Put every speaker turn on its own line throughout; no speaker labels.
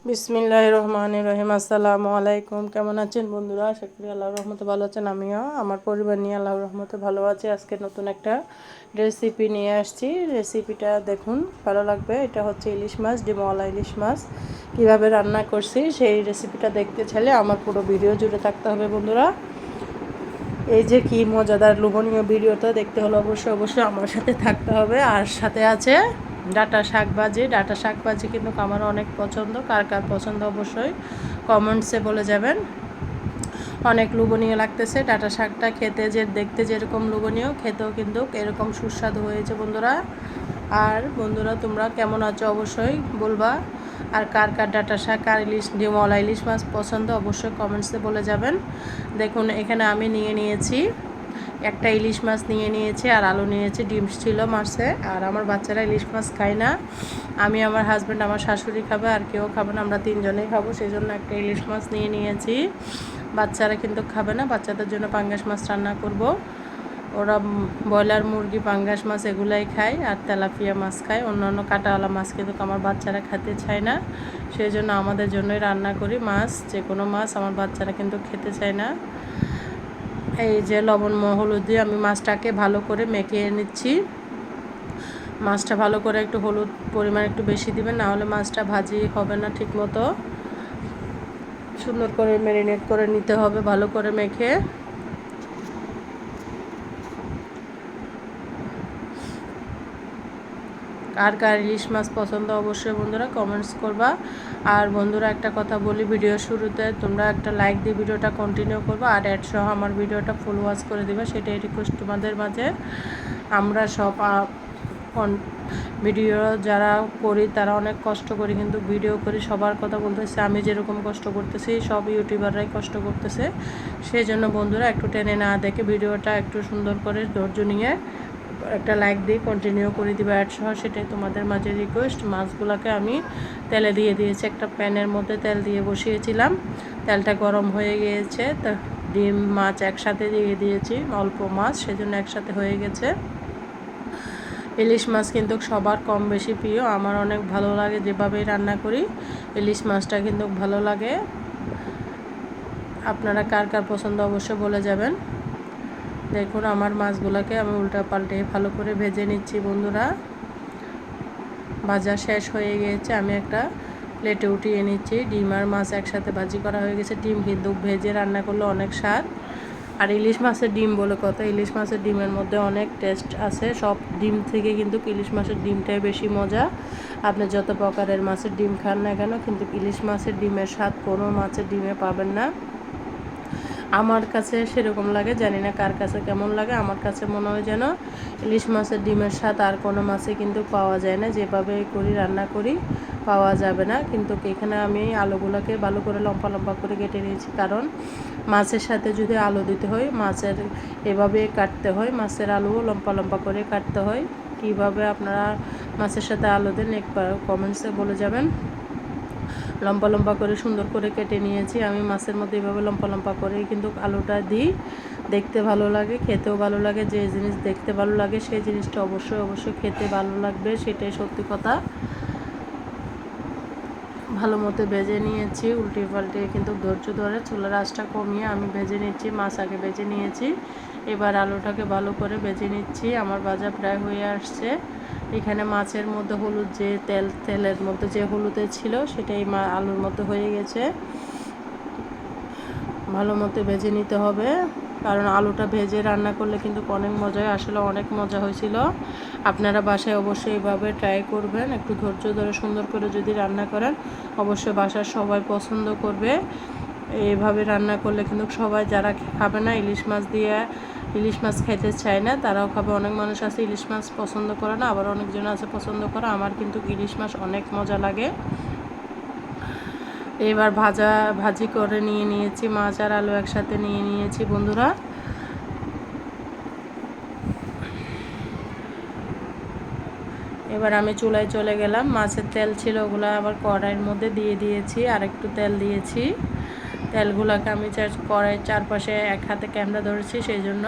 বিসমিল্লাহির রহমানির রহিম। আসসালামু আলাইকুম। কেমন আছেন বন্ধুরা? আশা করি আল্লাহর রহমতে ভালো আছেন। আমিও আমার পরিবার নিয়ে আল্লাহর রহমতে ভালো আছি। আজকে নতুন একটা রেসিপি নিয়ে আসছি। রেসিপিটা দেখুন, ভালো লাগবে। এটা হচ্ছে ইলিশ মাছ, ডিমওয়ালা ইলিশ মাছ কীভাবে রান্না করছি সেই রেসিপিটা দেখতে চাইলে আমার পুরো ভিডিও জুড়ে থাকতে হবে বন্ধুরা। এই যে কি মজাদার লোভনীয় ভিডিওটা দেখতে হলে অবশ্যই আমার সাথে থাকতে হবে। আর সাথে আছে ডাঁটা শাক ভাজি। ডাঁটা শাক ভাজি কিন্তু আমার অনেক পছন্দ। কার কার পছন্দ অবশ্যই কমেন্টসে বলে যাবেন। অনেক লোভনীয় লাগতেছে। ডাঁটা শাকটা খেতে যে দেখতে যেরকম লোভনীয়, খেতেও কিন্তু এরকম সুস্বাদু হয়েছে বন্ধুরা। আর বন্ধুরা, তোমরা কেমন আছো অবশ্যই বলবা। আর কার কার ডাঁটা শাক আর ডিমওয়ালা ইলিশ মাছ পছন্দ অবশ্যই কমেন্টসে বলে যাবেন। দেখুন, এখানে আমি নিয়েছি একটা ইলিশ মাছ নিয়েছি আর আলু নিয়েছি। ডিম ছিল মাছে। আর আমার বাচ্চারা ইলিশ মাছ খায় না। আমি, আমার হাজব্যান্ড, আমার শাশুড়ি খাবে, আর কেউ খাবে না। আমরা তিনজনেই খাবো, সেই জন্য একটা ইলিশ মাছ নিয়েছি। বাচ্চারা কিন্তু খাবে না। বাচ্চাদের জন্য পাঙ্গাস মাছ রান্না করব। ওরা ব্রয়লার মুরগি, পাঙ্গাস মাছ এগুলাই খায়, আর তেলাপিয়া মাছ খায়। অন্যান্য কাঁটাওয়ালা মাছ কিন্তু আমার বাচ্চারা খেতে চায় না। সেই জন্য আমাদের জন্যই রান্না করি মাছ। যে কোনো মাছ আমার বাচ্চারা কিন্তু খেতে চায় না। এই যে লবণ হলুদ দিয়ে আমি মাছটাকে ভালো করে মেখে নিচ্ছি। মাছটা ভালো করে একটু হলুদ পরিমাণ একটু বেশি দিবেন, না হলে মাছটা ভাজি হবে না ঠিক মতো। সুন্দর করে ম্যারিনেট করে নিতে হবে ভালো করে মেখে। কার কার ইলিশ মাছ পছন্দ অবশ্যই বন্ধুরা কমেন্টস করবা। আর বন্ধুরা, একটা কথা বলি, ভিডিও শুরুতে তোমরা একটা লাইক দিয়ে ভিডিওটা কন্টিনিউ করবা, আর অ্যাড সহ আমার ভিডিওটা ফুল ওয়াচ করে দিবা, সেটাই রিকোয়েস্ট তোমাদের মাঝে। আমরা সব ভিডিও যারা করি তারা অনেক কষ্ট করি, কিন্তু ভিডিও করি সবার কথা বলতেছে। আমি যেরকম কষ্ট করতেছি সব ইউটিউবাররাই কষ্ট করতেছে। সেই জন্য বন্ধুরা, একটু টেনে না দেখে ভিডিওটা একটু সুন্দর করে ধৈর্য নিয়ে একটা লাইক দিয়ে কন্টিনিউ করে দিবা অ্যাড সহ, সেটাই তোমাদের মাঝে রিকোয়েস্ট। মাছগুলোকে আমি তেলে দিয়ে দিয়েছি। একটা প্যানের মধ্যে তেল দিয়ে বসিয়েছিলাম। তেলটা গরম হয়ে গিয়েছে। তা ডিম মাছ একসাথে দিয়ে দিয়েছি, অল্প মাছ সেজন্য একসাথে হয়ে গেছে। ইলিশ মাছ কিন্তু সবার কম বেশি প্রিয়। আমার অনেক ভালো লাগে যেভাবেই রান্না করি। ইলিশ মাছটা কিন্তু ভালো লাগে। আপনারা কার কার পছন্দ অবশ্যই বলে যাবেন। দেখুন, আমার মাছগুলোকে আমি উল্টা পাল্টে ভালো করে ভেজে নিচ্ছি বন্ধুরা। ভাজা শেষ হয়ে গিয়েছে। আমি একটা প্লেটে উঠিয়ে নিচ্ছি। ডিম আর মাছ একসাথে ভাজি করা হয়ে গেছে। ডিম কিন্তু ভেজে রান্না করলে অনেক স্বাদ। আর ইলিশ মাছের ডিম বলে কথা, ইলিশ মাছের ডিমের মধ্যে অনেক টেস্ট আছে। সব ডিম থেকে কিন্তু ইলিশ মাছের ডিমটাই বেশি মজা। আপনি যত প্রকারের মাছের ডিম খান না কেন, কিন্তু ইলিশ মাছের ডিমের স্বাদ কোনো মাছের ডিমে পাবেন না। আমার কাছে সেরকম লাগে, জানি না কার কাছে কেমন লাগে। আমার কাছে মনে হয় যেন ইলিশ মাছের ডিমের স্বাদ আর কোনো মাছে কিন্তু পাওয়া যায় না। যেভাবে করি রান্না করি পাওয়া যাবে না। কিন্তু এখানে আমি আলুগুলোকে ভালো করে লম্বা লম্বা করে কেটে নিয়েছি, কারণ মাছের সাথে যদি আলু দিতে হয় মাছের এভাবে কাটতে হয়। মাছের আলুও লম্বা লম্বা করে কাটতে হয়। কীভাবে আপনারা মাছের সাথে আলু দেন একবার কমেন্টসে বলে যাবেন। লম্বা লম্বা করে সুন্দর করে কেটে নিয়েছি আমি। মাছের মধ্যে এইভাবে লম্বা লম্বা করে কিন্তু আলুটা দিই। দেখতে ভালো লাগে, খেতেও ভালো লাগে। যে জিনিস দেখতে ভালো লাগে সেই জিনিসটা অবশ্যই খেতে ভালো লাগবে, সেটাই সত্যি কথা। ভালো মতো ভেজে নিয়েছি, উল্টে পাল্টে কিন্তু ধৈর্য ধরে চুলার আঁচটা কমিয়ে আমি ভেজে নিচ্ছি। মাছ আগে ভেজে নিয়েছি, এবার আলুটাকে ভালো করে ভেজে নিচ্ছি। আমার ভাজা প্রায় হয়ে আসছে। এখানে মাছের মধ্যে হলুদ যে তেলের মধ্যে যে হলুদে ছিল সেটাই আলুর মধ্যে হয়ে গেছে। ভালো মতো ভেজে নিতে হবে, কারণ আলুটা ভেজে রান্না করলে কিন্তু অনেক মজা হয়। আসলে অনেক মজা হয়েছিল। আপনারা বাসায় অবশ্যই এভাবে ট্রাই করবেন। একটু ধৈর্য ধরে সুন্দর করে যদি রান্না করেন অবশ্যই বাসার সবাই পছন্দ করবে। এইভাবে রান্না করলে কিন্তু সবাই, যারা খাবে না ইলিশ মাছ দিয়ে, ইলিশ মাছ খেতে চায় না, তারাও খাবে। অনেক মানুষ আছে ইলিশ মাছ পছন্দ করে না, আবার অনেকজন আছে পছন্দ করে। আমার কিন্তু ইলিশ মাছ অনেক মজা লাগে। এবার ভাজি করে নিয়েছি। মাছ আর আলু একসাথে নিয়েছি বন্ধুরা। এবার আমি চুলায় চলে গেলাম। মাছের তেল ছিল ওগুলো আবার কড়াইয়ের মধ্যে দিয়ে দিয়েছি, আর একটু তেল দিয়েছি। তেলগুলোকে আমি কড়াইয়ের চারপাশে এক হাতে ক্যামেরা ধরেছি, সেই জন্য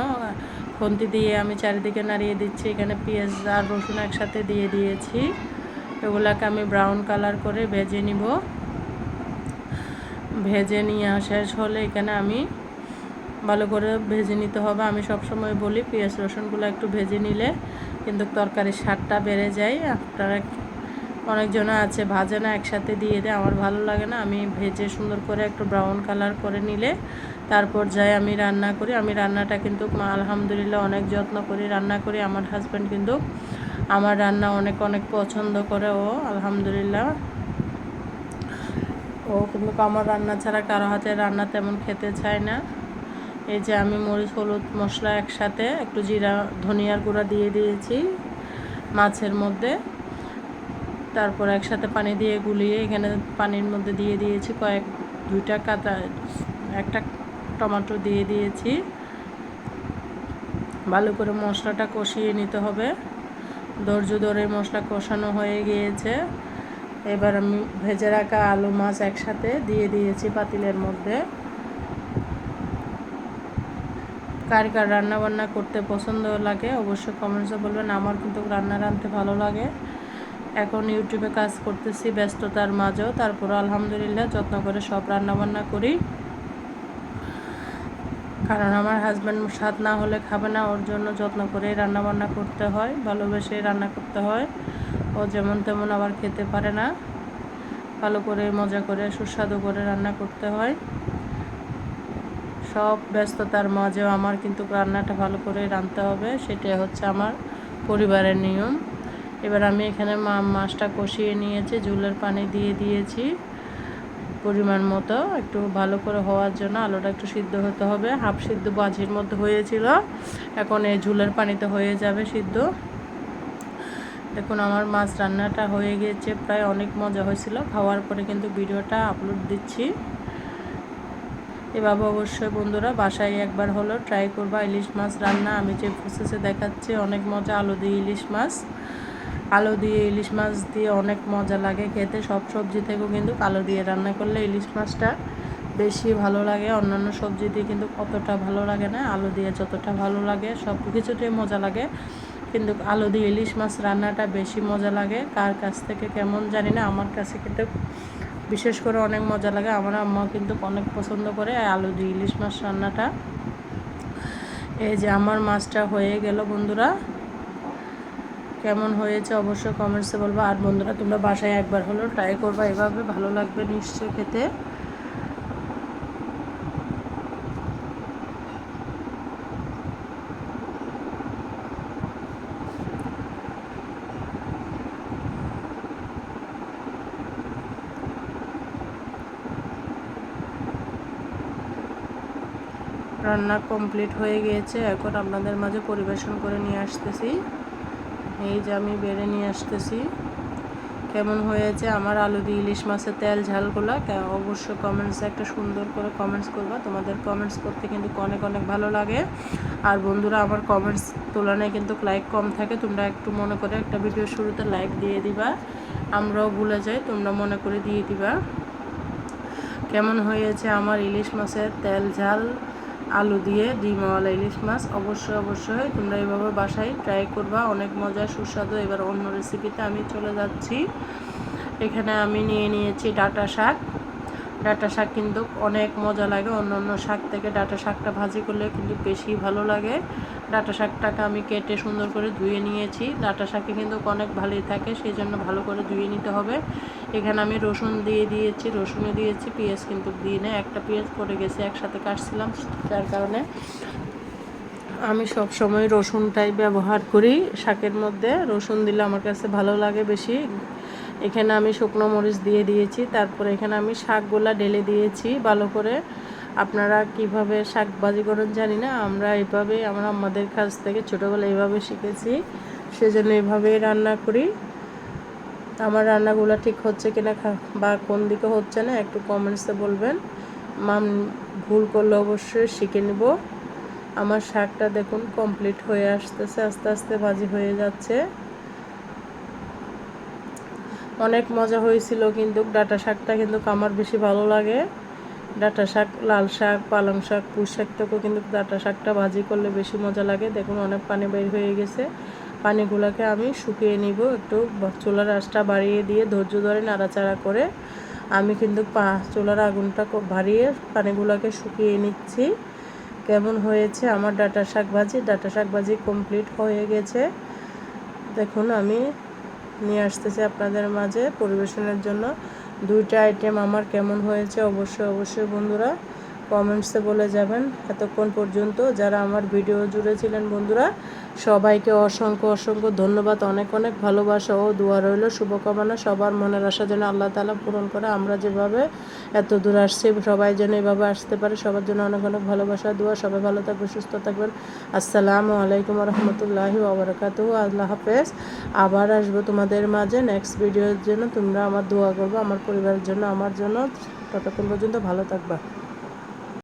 খুন্তি দিয়ে আমি চারিদিকে নাড়িয়ে দিচ্ছি। এখানে পেঁয়াজ আর রসুন একসাথে দিয়ে দিয়েছি। এগুলোকে আমি ব্রাউন কালার করে ভেজে নিব। ভেজে নিয়ে শেষ হলে এখানে আমি ভালো করে ভেজে নিতে হবে। আমি সবসময় বলি পেঁয়াজ রসুনগুলো একটু ভেজে নিলে কিন্তু তরকারির স্বাদটা বেড়ে যায়। আপনারা অনেকজন আছে ভাজে না, একসাথে দিয়ে দেয়, আমার ভালো লাগে না। আমি ভেজে সুন্দর করে একটু ব্রাউন কালার করে নিলে তারপর যাই আমি রান্না করি। আমি রান্নাটা কিন্তু আলহামদুলিল্লাহ অনেক যত্ন করি রান্না করি। আমার হাজব্যান্ড কিন্তু আমার রান্না অনেক অনেক পছন্দ করে, ও আলহামদুলিল্লাহ ও কিন্তু আমার রান্না ছাড়া কারো হাতে রান্না তেমন খেতে চায় না। এই যে আমি মরিচ হলুদ মশলা একসাথে একটু জিরা ধনিয়ার গুঁড়া দিয়ে দিয়েছি মাছের মধ্যে, তারপর একসাথে পানি দিয়ে গুলিয়ে এখানে পানির মধ্যে দিয়ে দিয়েছি একটা টমেটো দিয়ে দিয়েছি। ভালো করে মশলাটা কষিয়ে নিতে হবে। ধৈর্য ধরে মশলা কষানো হয়ে গিয়েছে। এবার আমি ভেজে রাখা আলু মাছ একসাথে দিয়ে দিয়েছি পাতিলের মধ্যে। কার কার রান্না বান্না করতে পছন্দ লাগে অবশ্যই কমেন্টসে বলবেন। আমার কিন্তু রান্না রাঁধতে ভালো লাগে। এখন ইউটিউবে কাজ করতেছি ব্যস্ততার মাঝেও, তারপর আলহামদুলিল্লাহ যত্ন করে সব রান্না বান্না করি, কারণ আমার হাজব্যান্ড স্বাদ না হলে খাবে না, ওর জন্য যত্ন করে রান্না বান্না করতে হয়, ভালোবেসে রান্না করতে হয়। ও যেমন তেমন আবার খেতে পারে না, ভালো করে মজা করে সুস্বাদু করে রান্না করতে হয়। সব ব্যস্ততার মাঝেও আমার কিন্তু রান্নাটা ভালো করে রাঁধতে হবে, সেটাই হচ্ছে আমার পরিবারের নিয়ম। এবার আমি এখানে মাছটা কষিয়ে নিয়েছি, ঝোলের পানি দিয়ে দিয়েছি পরিমাণ মতো, একটু ভালো করে হওয়ার জন্য। আলুটা একটু সিদ্ধ হতে হবে, হাফ সিদ্ধ বাজির মধ্যে হয়েছিল, এখন এই ঝোলের পানিতে হয়ে যাবে সিদ্ধ। দেখুন আমার মাছ রান্নাটা হয়ে গিয়েছে, প্রায় অনেক মজা হয়েছিল। খাওয়ার পরে কিন্তু ভিডিওটা আপলোড দিচ্ছি। এভাবে অবশ্যই বন্ধুরা বাসায় একবার হলো ট্রাই করবা ইলিশ মাছ রান্না। আমি যে প্রসেসে দেখাচ্ছি অনেক মজা। আলু দিয়ে ইলিশ মাছ দিয়ে অনেক মজা লাগে খেতে। সব সবজি থেকেও কিন্তু আলু দিয়ে রান্না করলে ইলিশ মাছটা বেশি ভালো লাগে, অন্যান্য সবজি দিয়ে কিন্তু অতটা ভালো লাগে না। আলু দিয়ে যতটা ভালো লাগে, সব কিছুতেই মজা লাগে, কিন্তু আলু দিয়ে ইলিশ মাছ রান্নাটা বেশি মজা লাগে। কার কাছ থেকে কেমন জানি না, আমার কাছে কিন্তু বিশেষ করে অনেক মজা লাগে। আমার আম্মা কিন্তু অনেক পছন্দ করে আলু দিয়ে ইলিশ মাছ রান্নাটা। এই যে আমার মাছটা হয়ে গেল বন্ধুরা, কেমন হয়েছে অবশ্যই কমেন্টসে বলবো। আর বন্ধুরা তোমরা বাসায় একবার হলো ট্রাই করবা, এভাবে ভালো লাগবে নিশ্চয়ই খেতে। রান্না কমপ্লিট হয়ে গিয়েছে, এখন আপনাদের মাঝে পরিবেশন করে নিয়ে আসতেছি। এই যে আমি বেড়ে নিয়ে আসতেছি। কেমন হয়েছে আমার আলু দিয়ে ইলিশ মাছের তেল ঝালগুলো অবশ্যই কমেন্টসে একটা সুন্দর করে কমেন্টস করবা। তোমাদের কমেন্টস করতে কিন্তু অনেক অনেক ভালো লাগে। আর বন্ধুরা আমার কমেন্টস তুলনায় কিন্তু লাইক কম থাকে, তোমরা একটু মনে করে একটা ভিডিও শুরুতে লাইক দিয়ে দিবা, আমরাও ভুলে যাই, তোমরা মনে করে দিয়ে দিবা। কেমন হয়েছে আমার ইলিশ মাছের তেল ঝাল আলু দিয়ে ডিমওয়ালা ইলিশ মাছ অবশ্যই তোমরা এইভাবে বাসায় ট্রাই করবা, অনেক মজা সুস্বাদু। এবার অন্য রেসিপিতে আমি চলে যাচ্ছি। এখানে আমি নিয়ে নিয়েছি ডাঁটা শাক। ডাঁটা শাক কিন্তু অনেক মজা লাগে, অন্য শাক থেকে ডাঁটা শাকটা ভাজি করলে কিন্তু বেশি ভালো লাগে। ডাঁটা শাকটাকে আমি কেটে সুন্দর করে ধুয়ে নিয়েছি। ডাঁটা শাকে কিন্তু অনেক ভালোই থাকে, সেই জন্য ভালো করে ধুয়ে নিতে হবে। এখানে আমি রসুন দিয়ে দিয়েছি, রসুনে দিয়েছি, পেঁয়াজ কিন্তু দিয়ে নেই, একটা পেঁয়াজ পড়ে গেছে, একসাথে কাটছিলাম, যার কারণে আমি সব সময় রসুনটাই ব্যবহার করি। শাকের মধ্যে রসুন দিলে আমার কাছে ভালো লাগে বেশি। এখানে আমি শুকনো মরিচ দিয়ে দিয়েছি, তারপরে এখানে আমি শাকগুলা ঢেলে দিয়েছি ভালো করে। আপনারা কিভাবে শাক ভাজি করেন জানি না, আমরা এইভাবেই আমরা আমাদের কাছ থেকে ছোটোবেলা এইভাবে শিখেছি, সেজন্য এইভাবেই রান্না করি। আমার রান্নাগুলো ঠিক হচ্ছে কিনা বা কোন দিকে হচ্ছে না একটু কমেন্টসে বলবেন। ভুল করলে অবশ্যই শিখে নেব। আমার শাকটা দেখুন কমপ্লিট হয়ে আসতেছে, আস্তে আস্তে ভাজি হয়ে যাচ্ছে। অনেক মজা হয়েছিল, কিন্তু ডাঁটা শাকটা কিন্তু আমার বেশি ভালো লাগে। ডাঁটা শাক, লাল শাক, পালং শাক, পুঁই শাক থেকেও কিন্তু ডাঁটা শাকটা ভাজি করলে বেশি মজা লাগে। দেখুন অনেক পানি বের হয়ে গেছে, পানিগুলোকে আমি শুকিয়ে নিব। একটু চুলার আঁচটা বাড়িয়ে দিয়ে ধৈর্য ধরে নাড়াচাড়া করে আমি কিন্তু চুলার আগুনটা বাড়িয়ে পানিগুলোকে শুকিয়ে নিচ্ছি। কেমন হয়েছে আমার ডাঁটা শাক ভাজি? ডাঁটা শাক ভাজি কমপ্লিট হয়ে গেছে। দেখুন আমি নিয়ে আসতেছি আপনাদের মাঝে পরিবেশনের জন্য। 2টা আইটেম আমার কেমন হয়েছে অবশ্যই বন্ধুরা কমেন্টসে বলে যাবেন। এতক্ষণ পর্যন্ত যারা আমার ভিডিও জুড়ে ছিলেন বন্ধুরা, সবাইকে অসংখ্য ধন্যবাদ। অনেক ভালোবাসা ও দোয়া রইল, শুভকামনা। সবার মনের আশা যেন আল্লাহ তাআলা পূরণ করে। আমরা যেভাবে এত দূর আসছি সবাই যেন এভাবে আসতে পারে। সবার জন্য অনেক ভালোবাসা, দোয়া। সবাই ভালো থাকবেন, সুস্থ থাকবেন। আসসালামু আলাইকুম রহমতুল্লাহি ওয়া বারাকাতুহু। আল্লাহ হাফেজ। আবার আসবো তোমাদের মাঝে নেক্সট ভিডিওর জন্য। তোমরা আমার দোয়া করবো আমার পরিবারের জন্য, আমার জন্য। ততক্ষণ পর্যন্ত ভালো থাকবা।